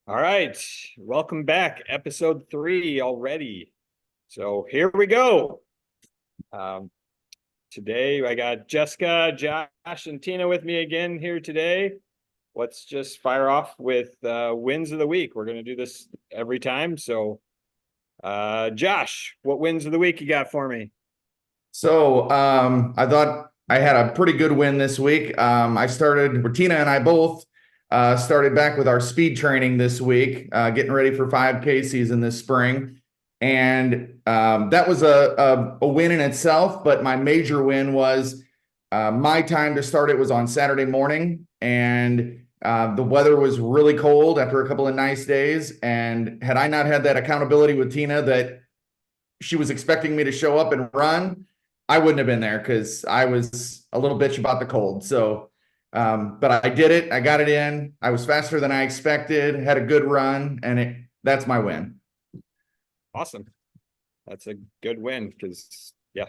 All right, welcome back. Episode 3 already. So here we go. Um, Today I got Jessica, Josh, and Tina with me again here today. Let's just fire off with wins of the week. We're going to do this every time. So, Josh, what wins of the week you got for me? I thought I had a pretty good win this week. Tina and I both started back with our speed training this week, getting ready for 5K season this spring. And that was a win in itself. But my major win was my time to start it was on Saturday morning. And the weather was really cold after a couple of nice days. And had I not had that accountability with Tina that she was expecting me to show up and run, I wouldn't have been there because I was a little bitch about the cold. But I did it. I got it in. I was faster than I expected, had a good run, and that's my win. Awesome. That's a good win because, yeah,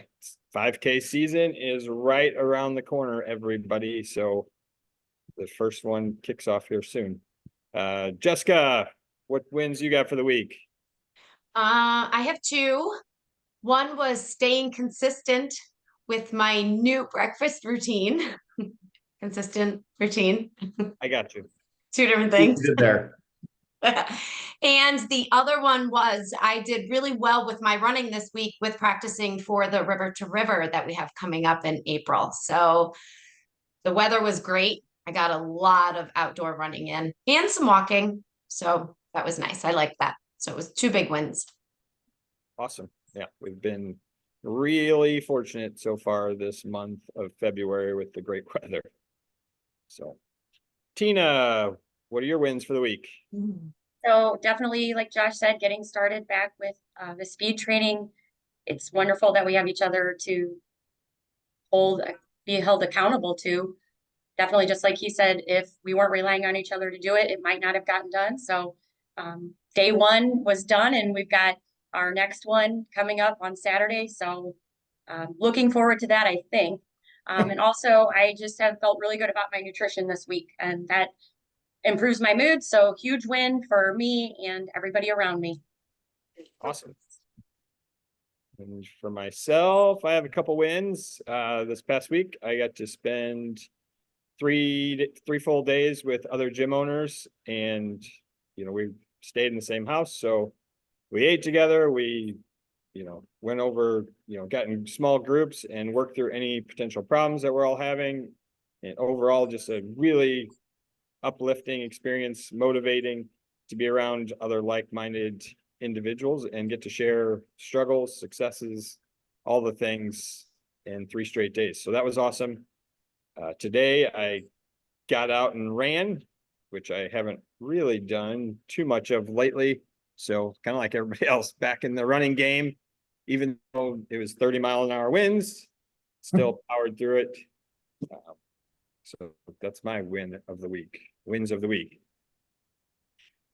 5K season is right around the corner, everybody. So the first one kicks off here soon. Jessica, what wins you got for the week? I have two. One was staying consistent with my new breakfast routine. Consistent routine. I got you. Two different You things. did there. And the other one was I did really well with my running this week with practicing for the river to river that we have coming up in April. So the weather was great. I got a lot of outdoor running in and some walking. So that was nice. I like that. So it was two big wins. Awesome. Yeah, we've been really fortunate so far this month of February with the great weather. So, Tina, what are your wins for the week? So definitely, like Josh said, getting started back with the speed training. It's wonderful that we have each other to be held accountable to. Definitely, just like he said, if we weren't relying on each other to do it, it might not have gotten done. So day one was done, and we've got our next one coming up on Saturday. So looking forward to that, I think. And also, I just have felt really good about my nutrition this week, and that improves my mood. So huge win for me and everybody around me. Awesome. And for myself, I have a couple wins. This past week, I got to spend three full days with other gym owners, and we stayed in the same house, so we ate together. We went over, got in small groups and worked through any potential problems that we're all having. And overall, just a really uplifting experience, motivating to be around other like-minded individuals and get to share struggles, successes, all the things in 3 straight days. So that was awesome. Today I got out and ran, which I haven't really done too much of lately. So kind of like everybody else, back in the running game, even though it was 30-mile-an-hour winds, still powered through it. So that's my wins of the week.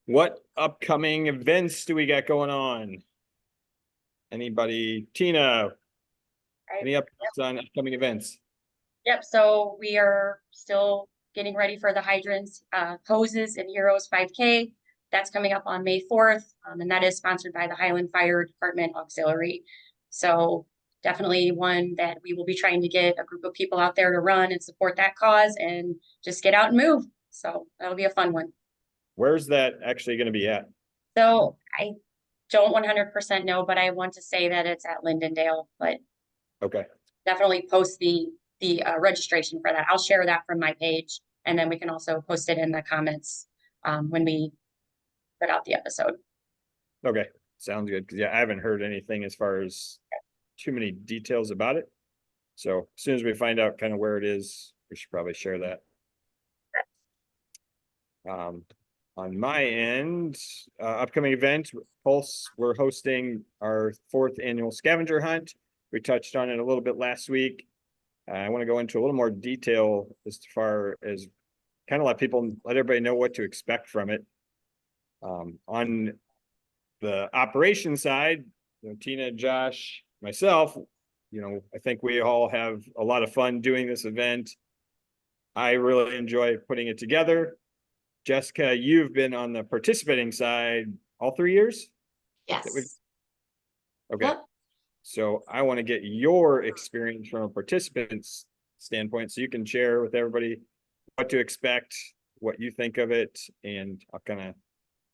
What upcoming events do we got going on? Anybody? Tina, any updates on upcoming events? Yep. So we are still getting ready for the hydrants, hoses and heroes 5K. That's coming up on May 4th. And that is sponsored by the Highland Fire Department Auxiliary. So definitely one that we will be trying to get a group of people out there to run and support that cause and just get out and move. So that'll be a fun one. Where's that actually going to be at? So I don't 100% know, but I want to say that it's at Lindendale, but okay, definitely post the registration for that. I'll share that from my page, and then we can also post it in the comments when we put out the episode. Okay, sounds good. Because I haven't heard anything as far as too many details about it. So as soon as we find out kind of where it is, we should probably share that. On my end, upcoming event, Pulse, we're hosting our 4th annual scavenger hunt. We touched on it a little bit last week. I want to go into a little more detail as far as kind of let everybody know what to expect from it. On the operation side, Tina, Josh, myself, I think we all have a lot of fun doing this event. I really enjoy putting it together. Jessica, you've been on the participating side all 3 years? Yes. Okay. Yep. So I want to get your experience from a participant's standpoint, so you can share with everybody what to expect, what you think of it, and I'll kind of,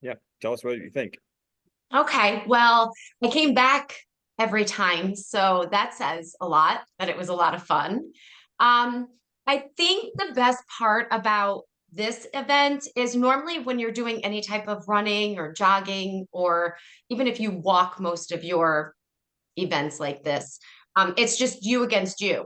yeah, tell us what you think. Okay, well, I came back every time, so that says a lot, that it was a lot of fun. I think the best part about this event is normally when you're doing any type of running or jogging, or even if you walk most of your events like this, it's just you against you.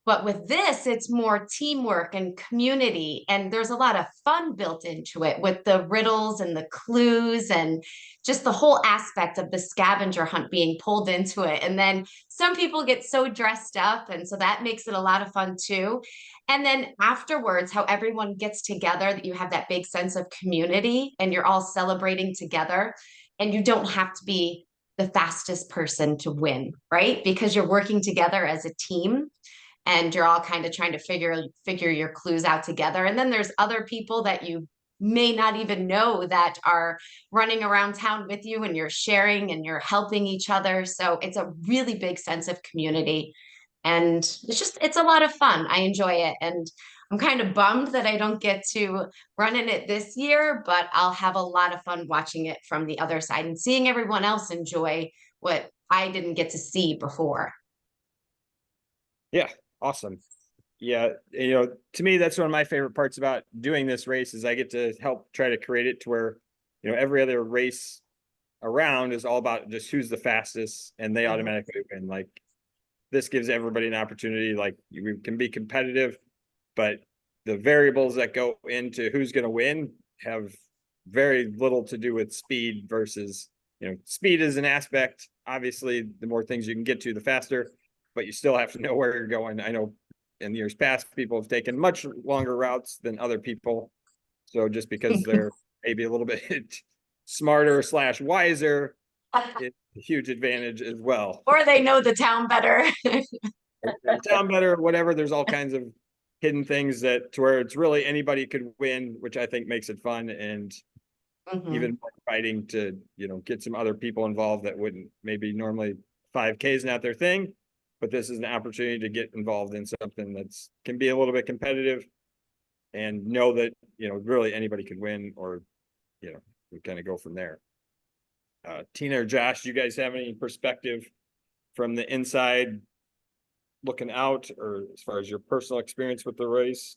But with this, it's more teamwork and community, and there's a lot of fun built into it with the riddles and the clues and just the whole aspect of the scavenger hunt being pulled into it. And then some people get so dressed up, and so that makes it a lot of fun too. And then afterwards, how everyone gets together, that you have that big sense of community and you're all celebrating together, and you don't have to be the fastest person to win, right? Because you're working together as a team and you're all kind of trying to figure your clues out together. And then there's other people that you may not even know that are running around town with you, and you're sharing and you're helping each other. So it's a really big sense of community, and it's a lot of fun. I enjoy it, and I'm kind of bummed that I don't get to run in it this year, but I'll have a lot of fun watching it from the other side and seeing everyone else enjoy what I didn't get to see before. Yeah, awesome. Yeah, to me, that's one of my favorite parts about doing this race is I get to help try to create it to where, every other race around is all about just who's the fastest and they automatically win. Like this gives everybody an opportunity, like you can be competitive, but the variables that go into who's going to win have very little to do with speed versus, speed is an aspect. Obviously, the more things you can get to, the faster, but you still have to know where you're going. I know in years past, people have taken much longer routes than other people. So just because they're maybe a little bit smarter / wiser, it's a huge advantage as well. Or they know the town better. The town better, whatever. There's all kinds of hidden things that to where it's really anybody could win, which I think makes it fun and even more fighting to, get some other people involved that wouldn't maybe normally 5K is not their thing. But this is an opportunity to get involved in something that's can be a little bit competitive and know that, really anybody could win or, we kind of go from there. Tina or Josh, do you guys have any perspective from the inside looking out or as far as your personal experience with the race?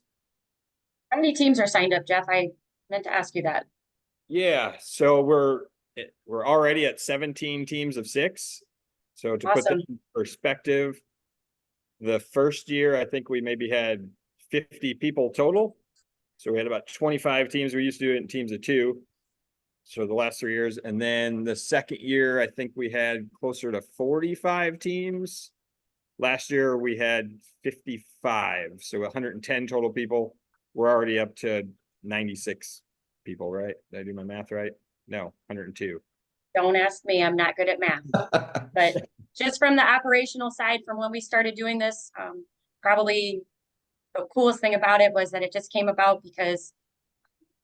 How many teams are signed up, Jeff? I meant to ask you that. Yeah, so we're already at 17 teams of 6. So to put that in perspective, the first year, I think we maybe had 50 people total. So we had about 25 teams. We used to do it in teams of 2. So the last 3 years. And then the second year, I think we had closer to 45 teams. Last year, we had 55. So 110 total people. We're already up to 96 people, right? Did I do my math right? No, 102. Don't ask me, I'm not good at math. But just from the operational side, from when we started doing this, probably the coolest thing about it was that it just came about because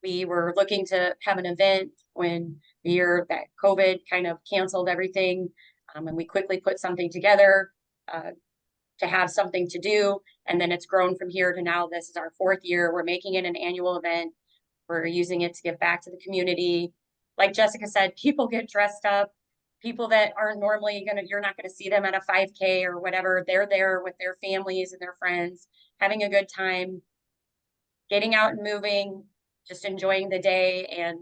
we were looking to have an event when the year that COVID kind of canceled everything. And we quickly put something together to have something to do. And then it's grown from here to now. This is our 4th year. We're making it an annual event. We're using it to give back to the community. Like Jessica said, people get dressed up. People that aren't normally you're not gonna see them at a 5K or whatever. They're there with their families and their friends, having a good time, getting out and moving, just enjoying the day. And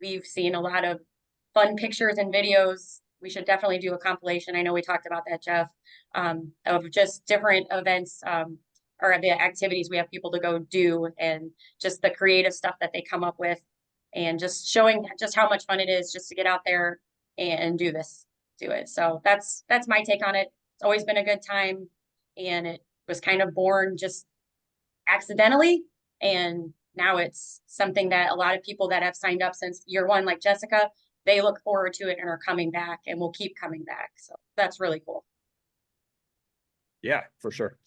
we've seen a lot of fun pictures and videos. We should definitely do a compilation. I know we talked about that, Jeff, of just different events or the activities we have people to go do and just the creative stuff that they come up with and just showing just how much fun it is just to get out there and do it. So that's my take on it. It's always been a good time, and it was kind of born just accidentally. And now it's something that a lot of people that have signed up since year 1, like Jessica, they look forward to it and are coming back and will keep coming back. So that's really cool. Yeah, for sure.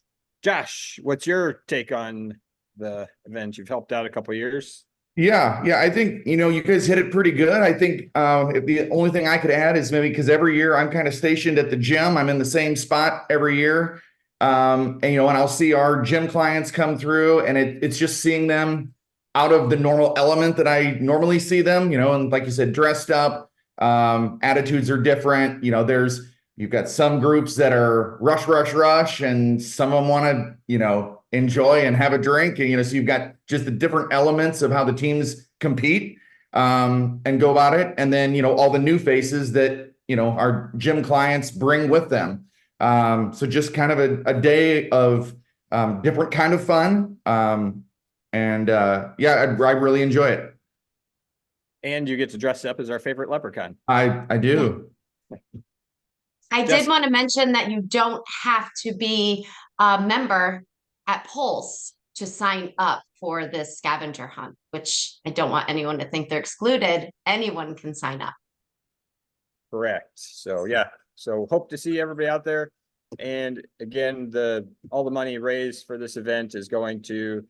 Josh, what's your take on the event? You've helped out a couple of years. Yeah, I think, you guys hit it pretty good. I think the only thing I could add is maybe because every year I'm kind of stationed at the gym. I'm in the same spot every year. And I'll see our gym clients come through, and it's just seeing them out of the normal element that I normally see them, and like you said, dressed up. Attitudes are different. You've got some groups that are rush, and some of them want to, enjoy and have a drink. And, so you've got just the different elements of how the teams compete, and go about it. And then, all the new faces that, our gym clients bring with them. So just kind of a day of different kind of fun. I really enjoy it. And you get to dress up as our favorite leprechaun. I do. I did want to mention that you don't have to be a member at Pulse to sign up for this scavenger hunt, which I don't want anyone to think they're excluded. Anyone can sign up. Correct. So so hope to see everybody out there. And again, all the money raised for this event is going to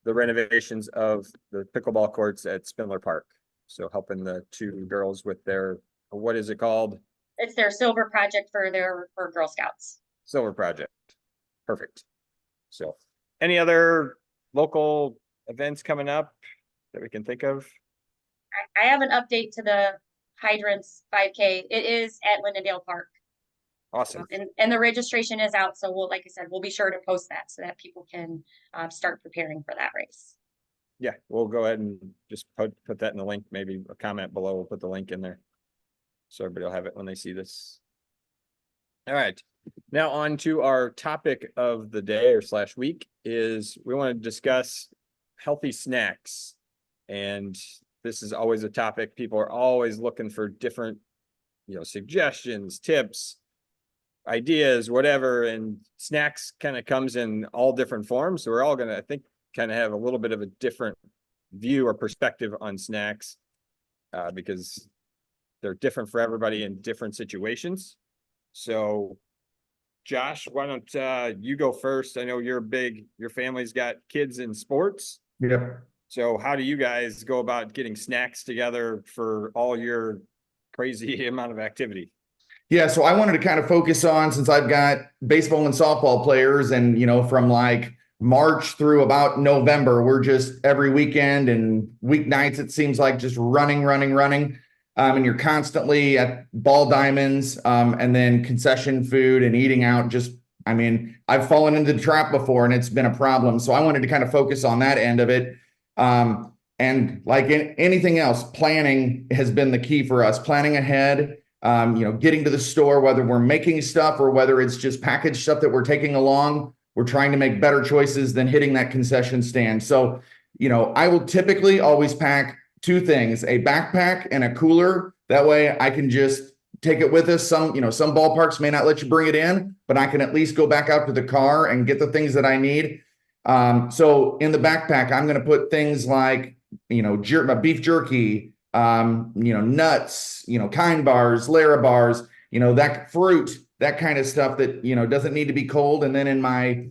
the renovations of the pickleball courts at Spindler Park. So helping the two girls with their, what is it called? It's their silver project for Girl Scouts. Silver project. Perfect. So any other local events coming up that we can think of? I have an update to the hydrants 5K. It is at Lindendale Park. Awesome. And the registration is out. So like I said, we'll be sure to post that so that people can start preparing for that race. Yeah, we'll go ahead and just put that in the link, maybe a comment below. We'll put the link in there, so everybody will have it when they see this. All right, now on to our topic of the day or / week is we want to discuss healthy snacks. And this is always a topic. People are always looking for different, suggestions, tips, ideas, whatever. And snacks kind of comes in all different forms. So we're all going to, I think, kind of have a little bit of a different view or perspective on snacks, because they're different for everybody in different situations. So Josh, why don't you go first? I know your family's got kids in sports. Yeah. So how do you guys go about getting snacks together for all your crazy amount of activity? Yeah, so I wanted to kind of focus on, since I've got baseball and softball players, and from like March through about November, we're just every weekend and weeknights, it seems like just running. And you're constantly at ball diamonds, and then concession food and eating out. I've fallen into the trap before and it's been a problem. So I wanted to kind of focus on that end of it. And like anything else, planning has been the key for us. Planning ahead, getting to the store, whether we're making stuff or whether it's just packaged stuff that we're taking along. We're trying to make better choices than hitting that concession stand. So, I will typically always pack two things: a backpack and a cooler. That way I can just take it with us. Some ballparks may not let you bring it in, but I can at least go back out to the car and get the things that I need. So in the backpack, I'm going to put things like, beef jerky, nuts, Kind bars, Lara bars, that fruit, that kind of stuff that, doesn't need to be cold. And then in my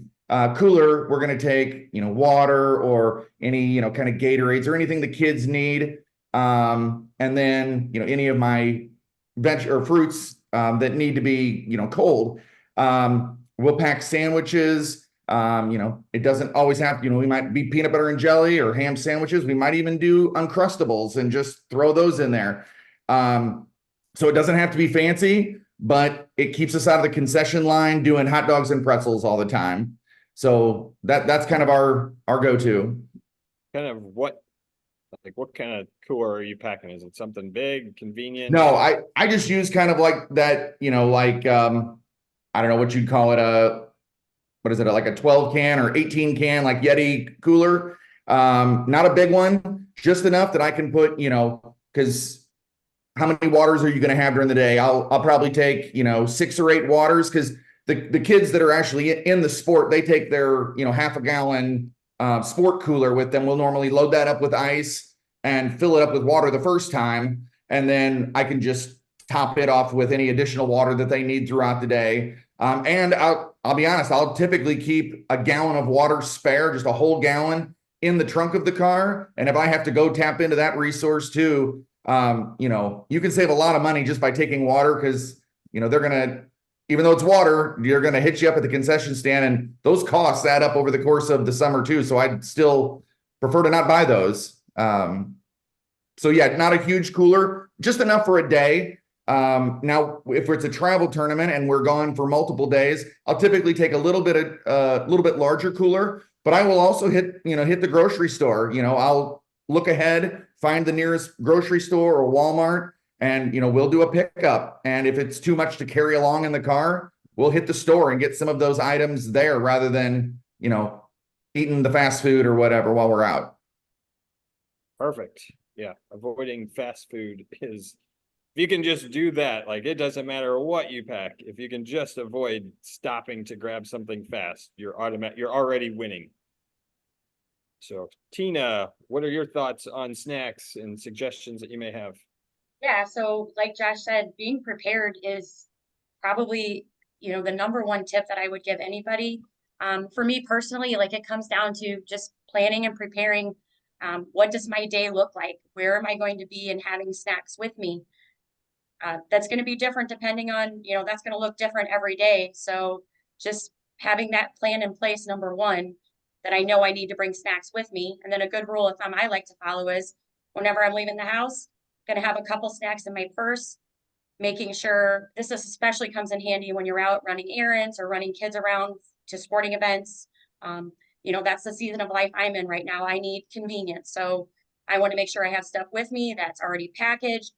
cooler, we're going to take, water or any, kind of Gatorades or anything the kids need. And then, any of my veg or fruits that need to be, cold. We'll pack sandwiches. It doesn't always have, we might be peanut butter and jelly or ham sandwiches. We might even do Uncrustables and just throw those in there. So it doesn't have to be fancy, but it keeps us out of the concession line doing hot dogs and pretzels all the time. So that's kind of our go-to. Kind of what kind of cooler are you packing? Is it something big, convenient? No, I just use kind of like that, I don't know what you'd call it. What is it? Like a 12 can or 18 can, like Yeti cooler. Not a big one, just enough that I can put, because how many waters are you going to have during the day? I'll probably take, 6 or 8 waters, because the kids that are actually in the sport, they take their, half a gallon sport cooler with them. We'll normally load that up with ice and fill it up with water the first time. And then I can just top it off with any additional water that they need throughout the day. And I'll be honest, I'll typically keep a gallon of water spare, just a whole gallon in the trunk of the car. And if I have to go tap into that resource too, you know, you can save a lot of money just by taking water, because, you know, they're going to, even though it's water, you're going to hit you up at the concession stand, and those costs add up over the course of the summer too. So I'd still prefer to not buy those. So yeah, not a huge cooler, just enough for a day. Now, if it's a travel tournament and we're gone for multiple days, I'll typically take a little bit larger cooler, but I will also hit the grocery store. You know, I'll look ahead, find the nearest grocery store or Walmart, and, you know, we'll do a pickup. And if it's too much to carry along in the car, we'll hit the store and get some of those items there rather than, you know, eating the fast food or whatever while we're out. Perfect. Yeah. Avoiding fast food is, if you can just do that, like, it doesn't matter what you pack. If you can just avoid stopping to grab something fast, you're already winning. So Tina, what are your thoughts on snacks and suggestions that you may have? Yeah, so like Josh said, being prepared is probably, the number one tip that I would give anybody. For me personally, like, it comes down to just planning and preparing. What does my day look like? Where am I going to be, and having snacks with me? That's going to be different depending on, that's going to look different every day. So just having that plan in place, number one, that I know I need to bring snacks with me. And then a good rule I like to follow is, whenever I'm leaving the house, going to have a couple snacks in my purse, making sure this especially comes in handy when you're out running errands or running kids around to sporting events. That's the season of life I'm in right now. I need convenience. So I want to make sure I have stuff with me that's already packaged.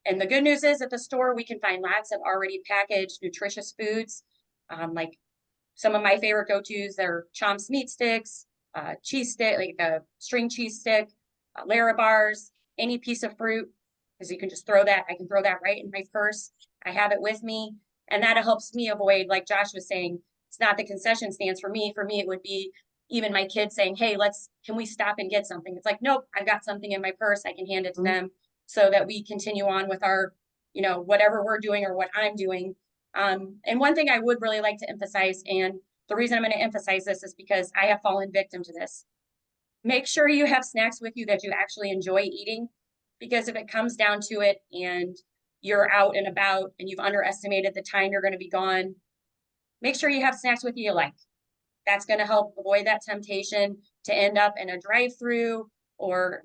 And the good news is, at the store, we can find lots of already packaged nutritious foods. Like, some of my favorite go-tos are Chomps meat sticks, cheese stick, like a string cheese stick, Larabars, any piece of fruit, because you can just I can throw that right in my purse. I have it with me. And that helps me avoid, like Josh was saying, it's not the concession stands for me. For me, it would be even my kids saying, hey, can we stop and get something? It's like, nope, I've got something in my purse. I can hand it to them, so that we continue on with our, whatever we're doing or what I'm doing. And one thing I would really like to emphasize, and the reason I'm going to emphasize this is because I have fallen victim to this. Make sure you have snacks with you that you actually enjoy eating, because if it comes down to it and you're out and about and you've underestimated the time you're going to be gone, make sure you have snacks with you like. That's going to help avoid that temptation to end up in a drive-through, or,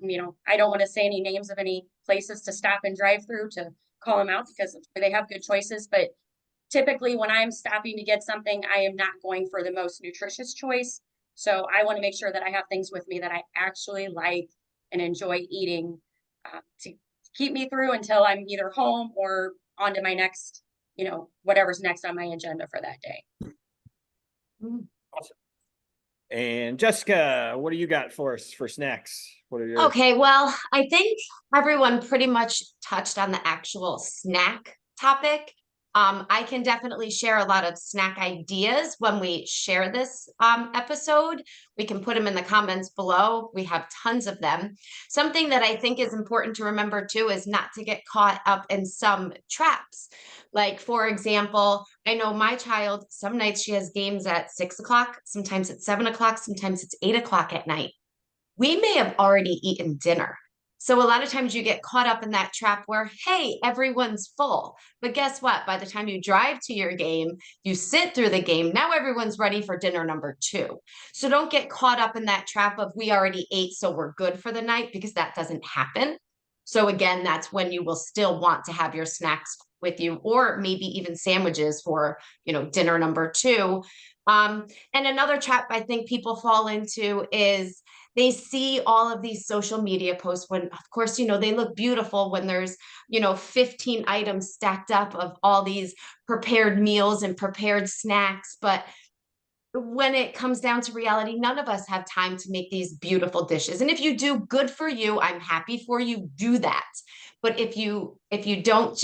I don't want to say any names of any places to stop and drive through to call them out, because they have good choices. But typically when I'm stopping to get something, I am not going for the most nutritious choice. So I want to make sure that I have things with me that I actually like and enjoy eating, to keep me through until I'm either home or on to my next, whatever's next on my agenda for that day. Awesome. And Jessica, what do you got for us for snacks? What are your Okay, well, I think everyone pretty much touched on the actual snack topic. I can definitely share a lot of snack ideas when we share this episode. We can put them in the comments below. We have tons of them. Something that I think is important to remember too is not to get caught up in some traps. Like, for example, I know my child, some nights she has games at 6 o'clock, sometimes it's 7 o'clock, sometimes it's 8 o'clock at night. We may have already eaten dinner. So a lot of times you get caught up in that trap where, hey, everyone's full. But guess what? By the time you drive to your game, you sit through the game, now everyone's ready for dinner number 2. So don't get caught up in that trap of, we already ate, so we're good for the night, because that doesn't happen. So again, that's when you will still want to have your snacks with you, or maybe even sandwiches for, dinner number 2. And another trap I think people fall into is, they see all of these social media posts when, of course, they look beautiful when there's, 15 items stacked up of all these prepared meals and prepared snacks. But when it comes down to reality, none of us have time to make these beautiful dishes. And if you do, good for you. I'm happy for you. Do that. But if you don't,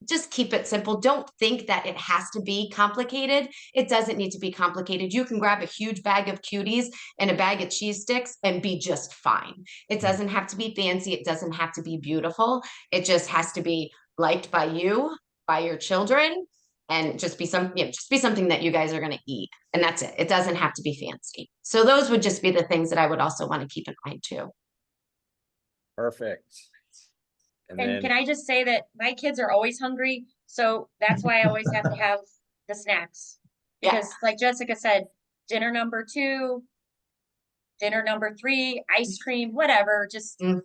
just keep it simple. Don't think that it has to be complicated. It doesn't need to be complicated. You can grab a huge bag of cuties and a bag of cheese sticks and be just fine. It doesn't have to be fancy. It doesn't have to be beautiful. It just has to be liked by you, by your children, and just be something that you guys are going to eat. And that's it. It doesn't have to be fancy. So those would just be the things that I would also want to keep in mind too. Perfect. And And then, can I just say that my kids are always hungry, so that's why I always have to have the snacks. Yeah. Because like Jessica said, dinner number 2, dinner number 3, ice cream, whatever, just Mhm.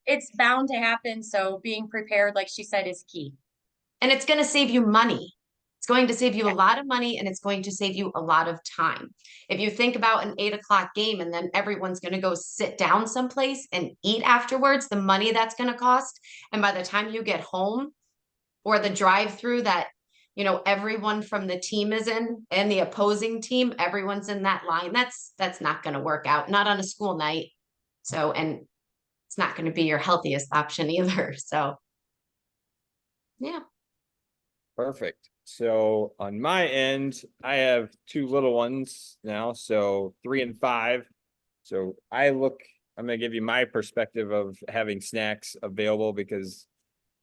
it's bound to happen. So being prepared, like she said, is key. And it's going to save you money. It's going to save you a Yeah. lot of money, and it's going to save you a lot of time. If you think about an 8 o'clock game and then everyone's going to go sit down someplace and eat afterwards, the money that's going to cost. And by the time you get home, or the drive-through that, everyone from the team is in, and the opposing team, everyone's in that line. That's not going to work out, not on a school night. So, and it's not going to be your healthiest option either. So, yeah. perfect. So on my end, I have 2 little ones now, so 3 and 5. So I'm going to give you my perspective of having snacks available, because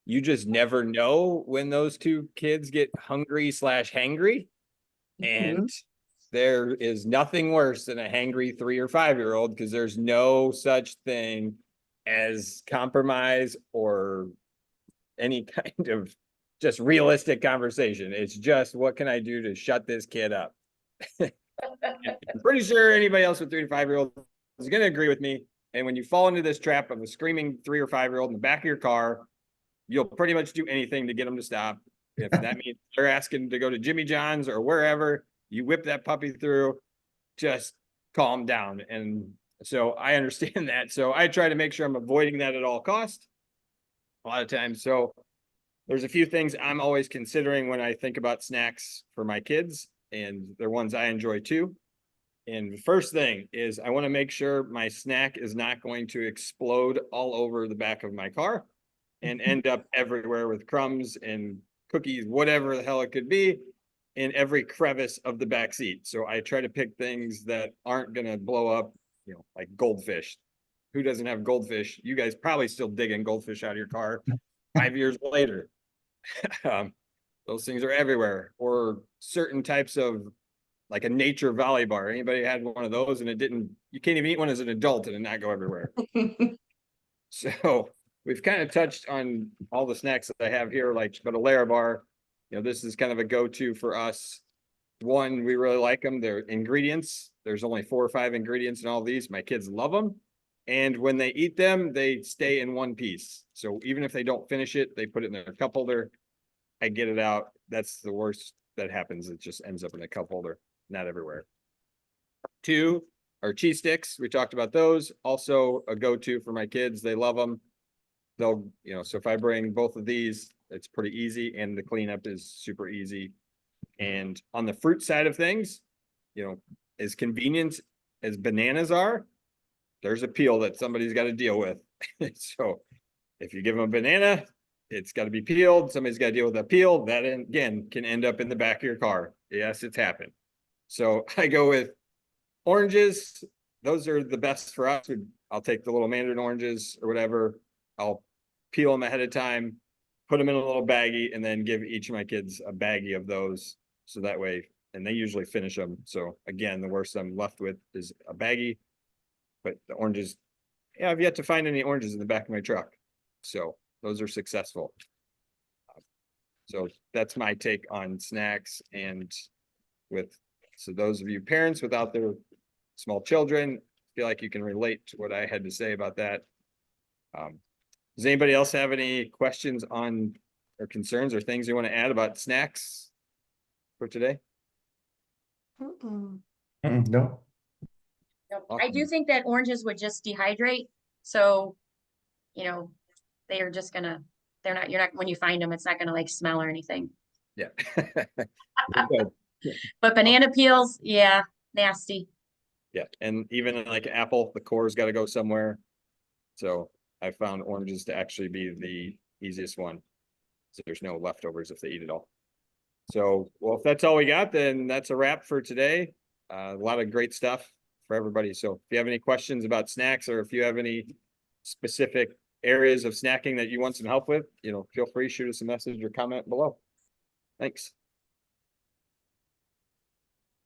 you just never know when those 2 kids get hungry/hangry. And there is nothing worse than a hangry 3 or 5-year-old, because there's no such thing as compromise or any kind of just realistic conversation. It's just, what can I do to shut this kid up? I'm pretty sure anybody else with 3 to 5-year-old is going to agree with me. And when you fall into this trap of a screaming 3 or 5-year-old in the back of your car, you'll pretty much do anything to get them to stop. If that means they're asking to go to Jimmy John's or wherever, you whip that puppy through, just calm down. And so I understand that. So I try to make sure I'm avoiding that at all costs a lot of times. So there's a few things I'm always considering when I think about snacks for my kids, and they're ones I enjoy too. And the first thing is, I want to make sure my snack is not going to explode all over the back of my car and end up everywhere with crumbs and cookies, whatever the hell it could be, in every crevice of the back seat. So I try to pick things that aren't going to blow up, like goldfish. Who doesn't have goldfish? You guys probably still digging goldfish out of your car 5 years later. Those things are everywhere. Or certain types of, like a nature volley bar. Anybody had one of those and you can't even eat one as an adult and it not go everywhere. So we've kind of touched on all the snacks that I have here, like, but a Lara bar, this is kind of a go-to for us. One, we really like them. They're ingredients. There's only 4 or 5 ingredients in all these. My kids love them. And when they eat them, they stay in one piece. So even if they don't finish it, they put it in their cup holder. I get it out. That's the worst that happens. It just ends up in a cup holder, not everywhere. 2 are cheese sticks. We talked about those. Also a go-to for my kids. They love them. They'll, so if I bring both of these, it's pretty easy, and the cleanup is super easy. And on the fruit side of things, as convenient as bananas are, there's a peel that somebody's got to deal with. So if you give them a banana, it's got to be peeled. Somebody's got to deal with that peel. That, again, can end up in the back of your car. Yes, it's happened. So I go with oranges. Those are the best for us. I'll take the little mandarin oranges or whatever. I'll peel them ahead of time, put them in a little baggie, and then give each of my kids a baggie of those. So that way, and they usually finish them. So again, the worst I'm left with is a baggie. But the oranges, I've yet to find any oranges in the back of my truck. So those are successful. So that's my take on snacks. And so those of you parents without their small children, feel like you can relate to what I had to say about that. Does anybody else have any questions on or concerns or things you want to add about snacks for today? No. No, I do think that oranges would just dehydrate. So, they are just gonna, you're not, when you find them, it's not gonna like smell or anything. Yeah. But banana peels, yeah, nasty. Yeah. And even like apple, the core's got to go somewhere. So I found oranges to actually be the easiest one. So there's no leftovers if they eat it all. So, well, if that's all we got, then that's a wrap for today. A lot of great stuff for everybody. So if you have any questions about snacks, or if you have any specific areas of snacking that you want some help with, feel free to shoot us a message or comment below. Thanks.